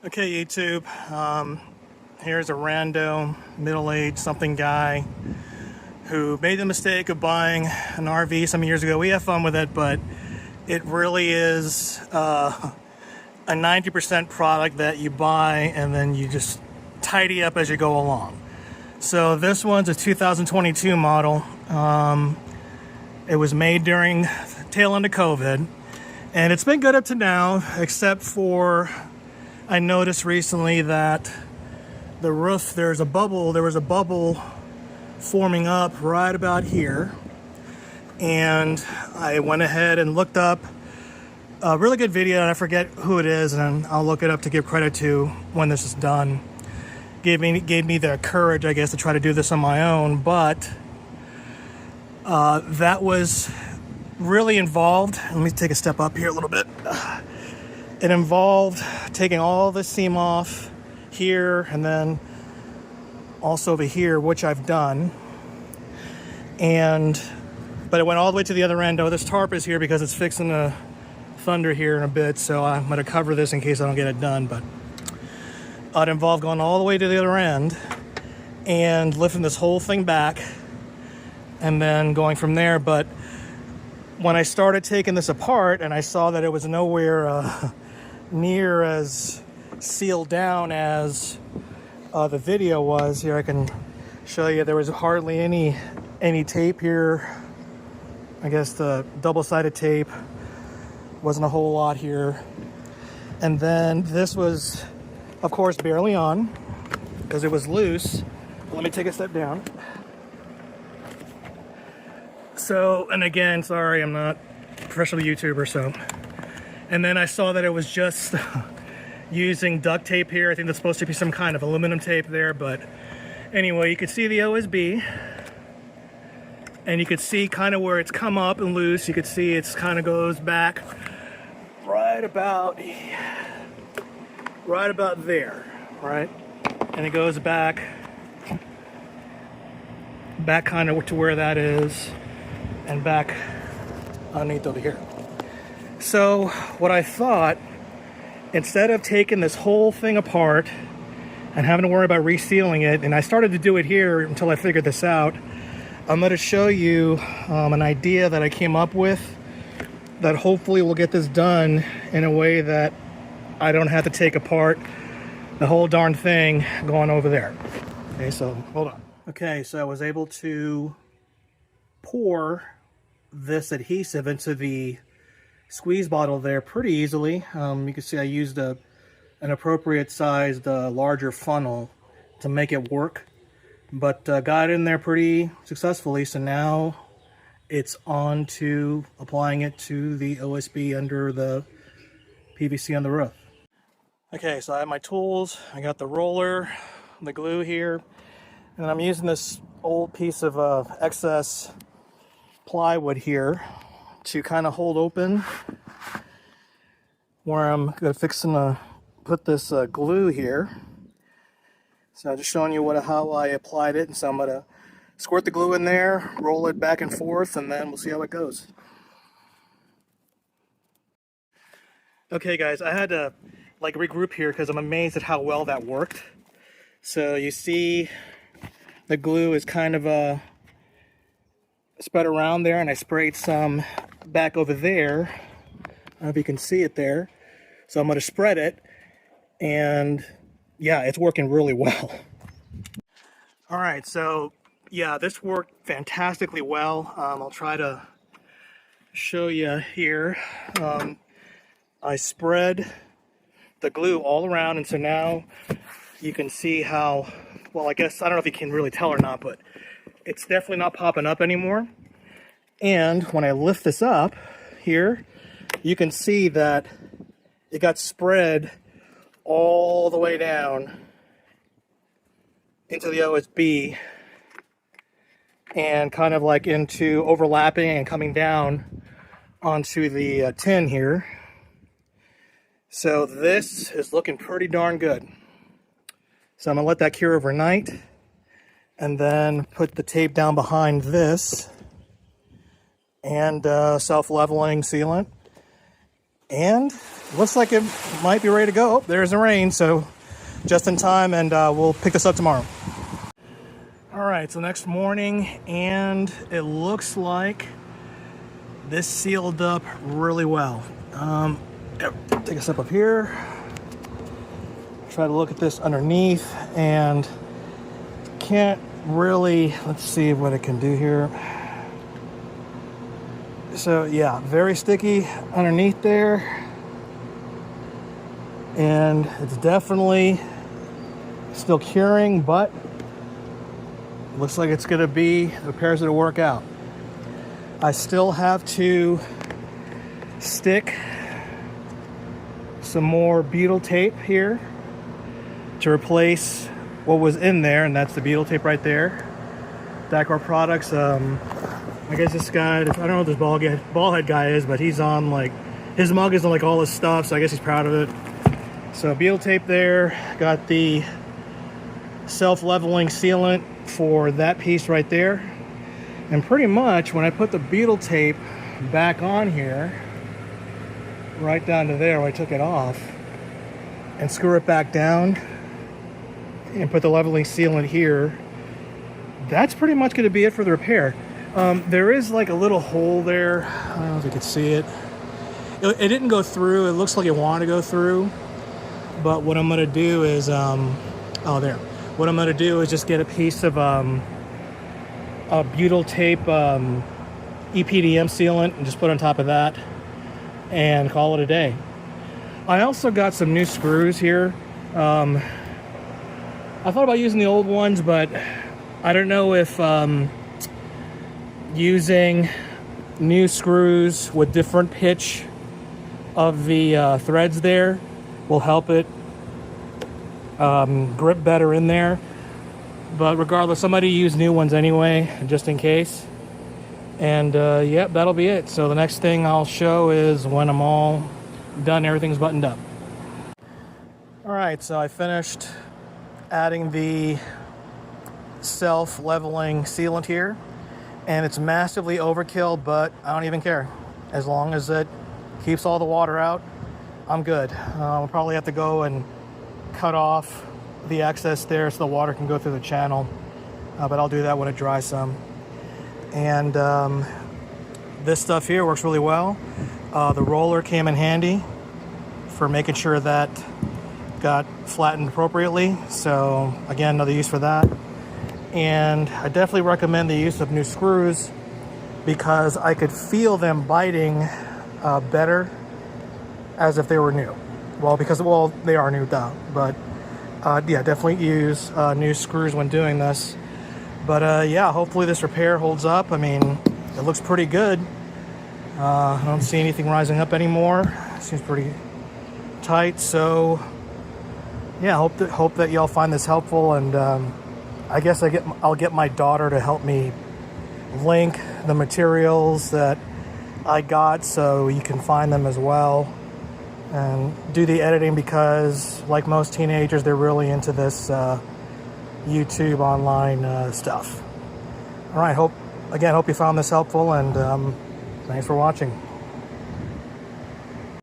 Okay, YouTube, here's a rando, middle-aged something guy who made the mistake of buying an RV some years ago. We have fun with it, but it really is a 90% product that you buy and then you just tidy up as you go along. So this one's a 2022 model. It was made during the tail end of COVID, and it's been good up to now, except for I noticed recently that the roof, there was a bubble forming up right about here. And I went ahead and looked up a really good video, and I forget who it is, and I'll look it up to give credit to when this is done. Gave me the courage, I guess, to try to do this on my own, but that was really involved. Let me take a step up here a little bit. It involved taking all the seam off here and then also over here, which I've done. But it went all the way to the other end. Oh, this tarp is here because it's fixing to thunder here in a bit, so I'm going to cover this in case I don't get it done. But it involved going all the way to the other end and lifting this whole thing back and then going from there. But when I started taking this apart and I saw that it was nowhere near as sealed down as the video was, here I can show you there was hardly any tape here. I guess the double-sided tape wasn't a whole lot here. And then this was, of course, barely on because it was loose. Let me take a step down. So, and again, sorry, I'm not a professional YouTuber, so. And then I saw that it was just using duct tape here. I think that's supposed to be some kind of aluminum tape there, but anyway, you could see the OSB. And you could see kind of where it's come up and loose. You could see it's kind of goes back right about there, right? And it goes back kind of to where that is, and back underneath over here. So what I thought, instead of taking this whole thing apart and having to worry about resealing it, and I started to do it here until I figured this out, I'm going to show you an idea that I came up with that hopefully will get this done in a way that I don't have to take apart the whole darn thing going over there. Okay, so hold on. Okay, so I was able to pour this adhesive into the squeeze bottle there pretty easily. You can see I used an appropriate sized larger funnel to make it work, but got it in there pretty successfully. So now it's on to applying it to the OSB under the PVC on the roof. Okay, so I have my tools. I got the roller, the glue here, and I'm using this old piece of excess plywood here to kind of hold open where I'm fixing to put this glue here. So I'm just showing you how I applied it, and so I'm going to squirt the glue in there, roll it back and forth, and then we'll see how it goes. Okay guys, I had to regroup here because I'm amazed at how well that worked. So you see the glue is kind of spread around there, and I sprayed some back over there. I don't know if you can see it there. So I'm going to spread it, and yeah, it's working really well. All right, so yeah, this worked fantastically well. I'll try to show you here. I spread the glue all around, and so now you can see how, well, I guess, I don't know if you can really tell or not, but it's definitely not popping up anymore. And when I lift this up here, you can see that it got spread all the way down into the OSB and kind of like into overlapping and coming down onto the tin here. So this is looking pretty darn good. So I'm gonna let that cure overnight and then put the tape down behind this and self-leveling sealant. And looks like it might be ready to go. Oh, there's the rain, so just in time, and we'll pick this up tomorrow. All right, so next morning, and it looks like this sealed up really well. Take a step up here. Try to look at this underneath, and can't really, let's see what it can do here. So yeah, very sticky underneath there, and it's definitely still curing, but looks like it's gonna be, the repairs gonna work out. I still have to stick some more butyl tape here to replace what was in there, and that's the butyl tape right there. Dacor Products, I guess this guy, I don't know what this ball head guy is, but he's on like, his mug is on like all his stuff, so I guess he's proud of it. So butyl tape there, got the self-leveling sealant for that piece right there. And pretty much when I put the butyl tape back on here, right down to there where I took it off, and screw it back down and put the leveling sealant here, that's pretty much going to be it for the repair. There is like a little hole there. I don't know if you can see it. It didn't go through. It looks like it wanted to go through. But what I'm going to do is, oh, there. What I'm going to do is just get a piece of a butyl tape EPDM sealant and just put on top of that and call it a day. I also got some new screws here. I thought about using the old ones, but I don't know if using new screws with different pitch of the threads there will help it grip better in there. But regardless, somebody use new ones anyway, just in case. And yep, that'll be it. So the next thing I'll show is when I'm all done, everything's buttoned up. All right, so I finished adding the self-leveling sealant here, and it's massively overkill, but I don't even care. As long as it keeps all the water out, I'm good. I'll probably have to go and cut off the excess there so the water can go through the channel, but I'll do that when it dries some. And this stuff here works really well. The roller came in handy for making sure that got flattened appropriately. So again, another use for that. And I definitely recommend the use of new screws because I could feel them biting better as if they were new. Well, because, well, they are new, duh. But yeah, definitely use new screws when doing this. But yeah, hopefully this repair holds up. I mean, it looks pretty good. I don't see anything rising up anymore. Seems pretty tight. So yeah, hope that y'all find this helpful. And I guess I'll get my daughter to help me link the materials that I got so you can find them as well, and do the editing because, like most teenagers, they're really into this YouTube online stuff. All right, hope you found this helpful, and thanks for watching.